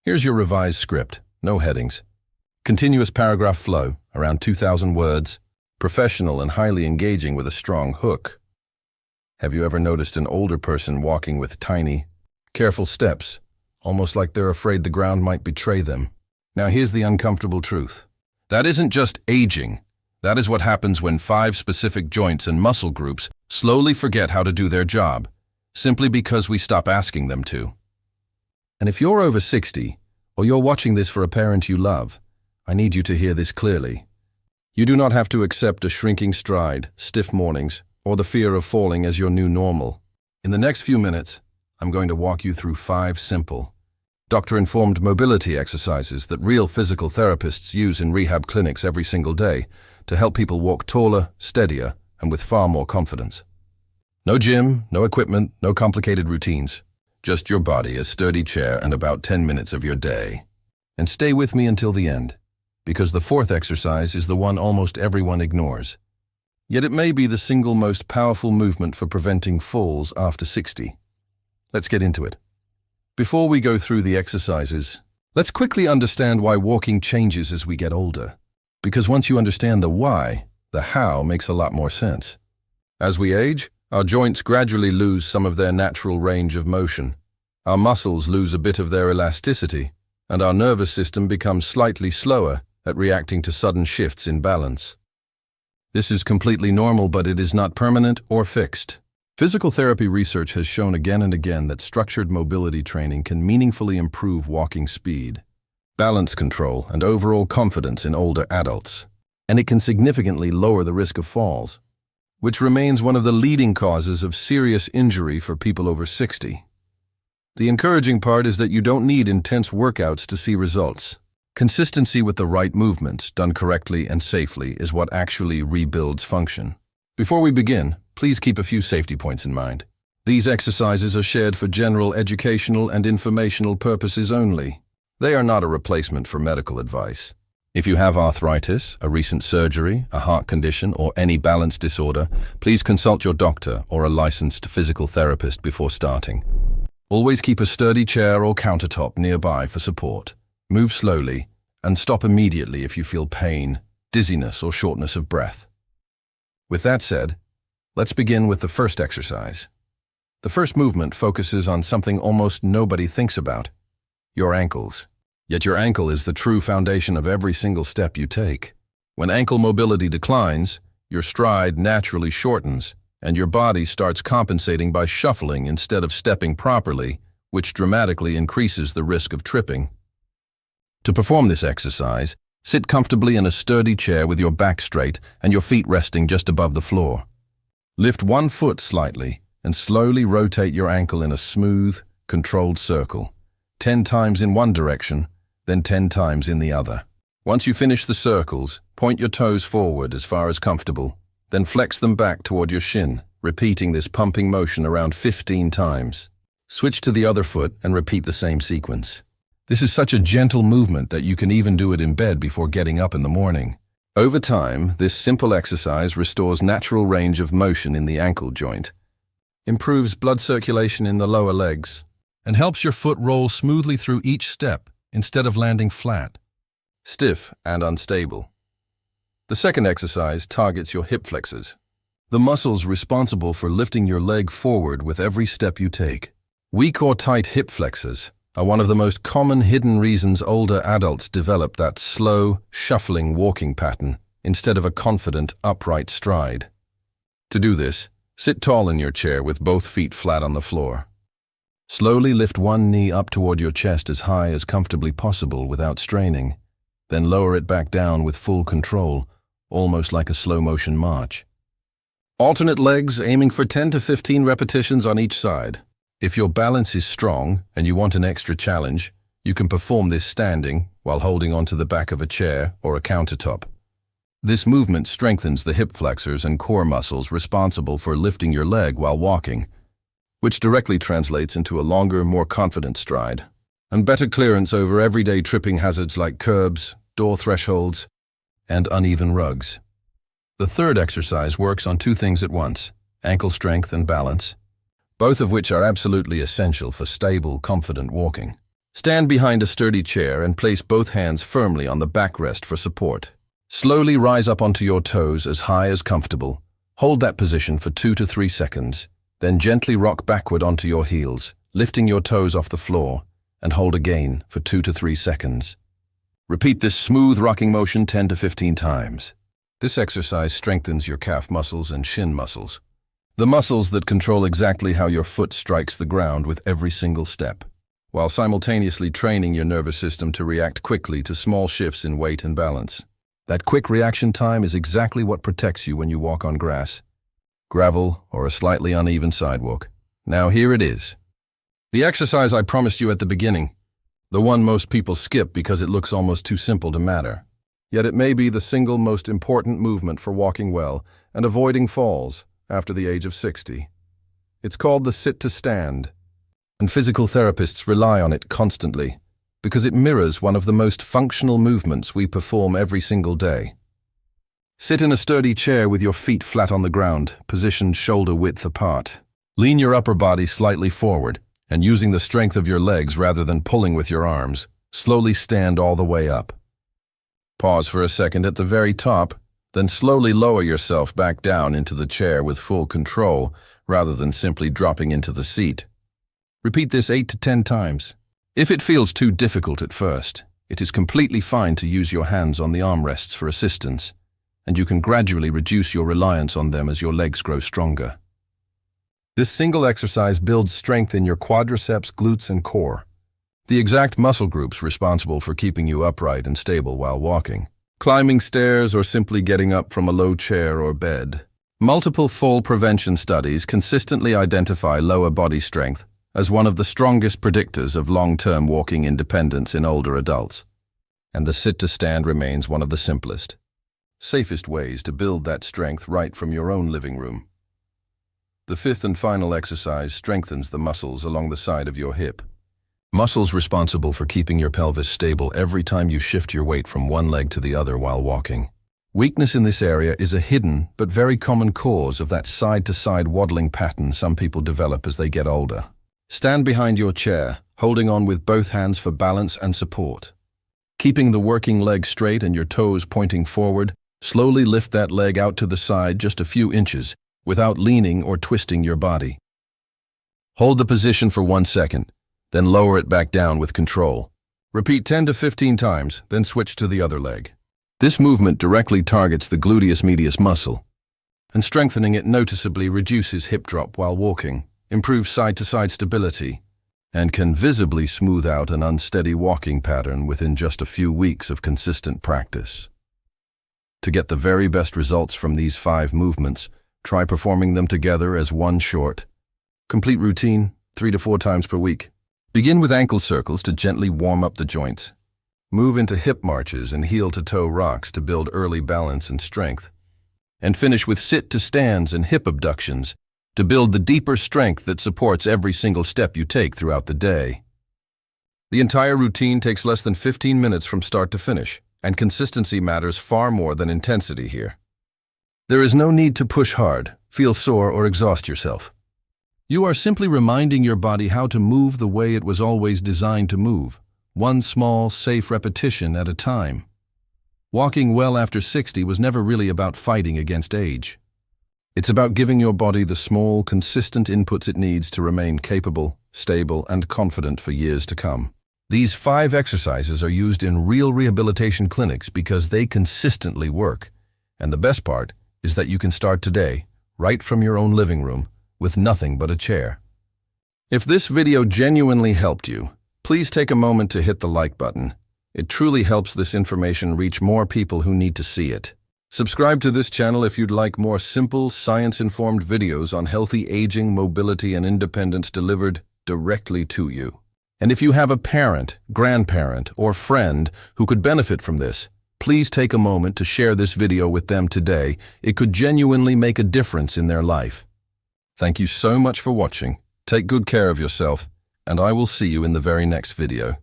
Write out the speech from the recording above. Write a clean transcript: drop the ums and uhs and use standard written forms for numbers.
Here's your revised script, no headings. Continuous paragraph flow, around 2,000 words, professional and highly engaging with a strong hook. Have you ever noticed an older person walking with tiny, careful steps, almost like they're afraid the ground might betray them? Now here's the uncomfortable truth. That isn't just aging. That is what happens when 5 specific joints and muscle groups slowly forget how to do their job, simply because we stop asking them to. And if you're over 60, or you're watching this for a parent you love, I need you to hear this clearly. You do not have to accept a shrinking stride, stiff mornings, or the fear of falling as your new normal. In the next few minutes, I'm going to walk you through 5 simple, doctor-informed mobility exercises that real physical therapists use in rehab clinics every single day to help people walk taller, steadier, and with far more confidence. No gym, no equipment, no complicated routines. Just your body, a sturdy chair, and about 10 minutes of your day. And stay with me until the end, because the 4th exercise is the one almost everyone ignores. Yet it may be the single most powerful movement for preventing falls after 60. Let's get into it. Before we go through the exercises, let's quickly understand why walking changes as we get older. Because once you understand the why, the how makes a lot more sense. As we age, our joints gradually lose some of their natural range of motion. Our muscles lose a bit of their elasticity, and our nervous system becomes slightly slower at reacting to sudden shifts in balance. This is completely normal, but it is not permanent or fixed. Physical therapy research has shown again and again that structured mobility training can meaningfully improve walking speed, balance control, and overall confidence in older adults. And it can significantly lower the risk of falls, which remains one of the leading causes of serious injury for people over 60. The encouraging part is that you don't need intense workouts to see results. Consistency with the right movements, done correctly and safely, is what actually rebuilds function. Before we begin, please keep a few safety points in mind. These exercises are shared for general educational and informational purposes only. They are not a replacement for medical advice. If you have arthritis, a recent surgery, a heart condition, or any balance disorder, please consult your doctor or a licensed physical therapist before starting. Always keep a sturdy chair or countertop nearby for support. Move slowly, and stop immediately if you feel pain, dizziness, or shortness of breath. With that said, let's begin with the first exercise. The first movement focuses on something almost nobody thinks about: your ankles. Yet your ankle is the true foundation of every single step you take. When ankle mobility declines, your stride naturally shortens, and your body starts compensating by shuffling instead of stepping properly, which dramatically increases the risk of tripping. To perform this exercise, sit comfortably in a sturdy chair with your back straight and your feet resting just above the floor. Lift one foot slightly and slowly rotate your ankle in a smooth, controlled circle, 10 times in one direction, then 10 times in the other. Once you finish the circles, point your toes forward as far as comfortable, then flex them back toward your shin, repeating this pumping motion around 15 times. Switch to the other foot and repeat the same sequence. This is such a gentle movement that you can even do it in bed before getting up in the morning. Over time, this simple exercise restores natural range of motion in the ankle joint, improves blood circulation in the lower legs, and helps your foot roll smoothly through each step instead of landing flat, stiff, and unstable. The second exercise targets your hip flexors, the muscles responsible for lifting your leg forward with every step you take. Weak or tight hip flexors are one of the most common hidden reasons older adults develop that slow, shuffling walking pattern instead of a confident, upright stride. To do this, sit tall in your chair with both feet flat on the floor. Slowly lift one knee up toward your chest as high as comfortably possible without straining, then lower it back down with full control, almost like a slow-motion march. Alternate legs, aiming for 10 to 15 repetitions on each side. If your balance is strong and you want an extra challenge, you can perform this standing while holding onto the back of a chair or a countertop. This movement strengthens the hip flexors and core muscles responsible for lifting your leg while walking, which directly translates into a longer, more confident stride, and better clearance over everyday tripping hazards like curbs, door thresholds, and uneven rugs. The third exercise works on 2 things at once: ankle strength and balance, both of which are absolutely essential for stable, confident walking. Stand behind a sturdy chair and place both hands firmly on the backrest for support. Slowly rise up onto your toes as high as comfortable. Hold that position for 2 to 3 seconds, then gently rock backward onto your heels, lifting your toes off the floor, and hold again for 2 to 3 seconds. Repeat this smooth rocking motion 10 to 15 times. This exercise strengthens your calf muscles and shin muscles, the muscles that control exactly how your foot strikes the ground with every single step, while simultaneously training your nervous system to react quickly to small shifts in weight and balance. That quick reaction time is exactly what protects you when you walk on grass, gravel, or a slightly uneven sidewalk. Now here it is. The exercise I promised you at the beginning. The one most people skip because it looks almost too simple to matter. Yet it may be the single most important movement for walking well and avoiding falls after the age of 60. It's called the sit-to-stand, and physical therapists rely on it constantly because it mirrors one of the most functional movements we perform every single day. Sit in a sturdy chair with your feet flat on the ground, positioned shoulder-width apart. Lean your upper body slightly forward, and using the strength of your legs rather than pulling with your arms, slowly stand all the way up. Pause for a second at the very top, then slowly lower yourself back down into the chair with full control, rather than simply dropping into the seat. Repeat this 8 to 10 times. If it feels too difficult at first, it is completely fine to use your hands on the armrests for assistance, and you can gradually reduce your reliance on them as your legs grow stronger. This single exercise builds strength in your quadriceps, glutes, and core, the exact muscle groups responsible for keeping you upright and stable while walking, climbing stairs, or simply getting up from a low chair or bed. Multiple fall prevention studies consistently identify lower body strength as one of the strongest predictors of long-term walking independence in older adults. And the sit-to-stand remains one of the simplest, safest ways to build that strength right from your own living room. The fifth and final exercise strengthens the muscles along the side of your hip. Muscles responsible for keeping your pelvis stable every time you shift your weight from one leg to the other while walking. Weakness in this area is a hidden but very common cause of that side-to-side waddling pattern some people develop as they get older. Stand behind your chair, holding on with both hands for balance and support. Keeping the working leg straight and your toes pointing forward, slowly lift that leg out to the side just a few inches without leaning or twisting your body. Hold the position for 1 second, then lower it back down with control. Repeat 10 to 15 times, then switch to the other leg. This movement directly targets the gluteus medius muscle, and strengthening it noticeably reduces hip drop while walking, improves side-to-side stability, and can visibly smooth out an unsteady walking pattern within just a few weeks of consistent practice. To get the very best results from these 5 movements, try performing them together as one short, complete routine 3 to 4 times per week. Begin with ankle circles to gently warm up the joints. Move into hip marches and heel-to-toe rocks to build early balance and strength. And finish with sit-to-stands and hip abductions to build the deeper strength that supports every single step you take throughout the day. The entire routine takes less than 15 minutes from start to finish, and consistency matters far more than intensity here. There is no need to push hard, feel sore, or exhaust yourself. You are simply reminding your body how to move the way it was always designed to move, one small, safe repetition at a time. Walking well after 60 was never really about fighting against age. It's about giving your body the small, consistent inputs it needs to remain capable, stable, and confident for years to come. These 5 exercises are used in real rehabilitation clinics because they consistently work. And the best part is that you can start today, right from your own living room, with nothing but a chair. If this video genuinely helped you, please take a moment to hit the like button. It truly helps this information reach more people who need to see it. Subscribe to this channel if you'd like more simple, science-informed videos on healthy aging, mobility, and independence delivered directly to you. And if you have a parent, grandparent, or friend who could benefit from this, please take a moment to share this video with them today. It could genuinely make a difference in their life. Thank you so much for watching. Take good care of yourself, and I will see you in the very next video.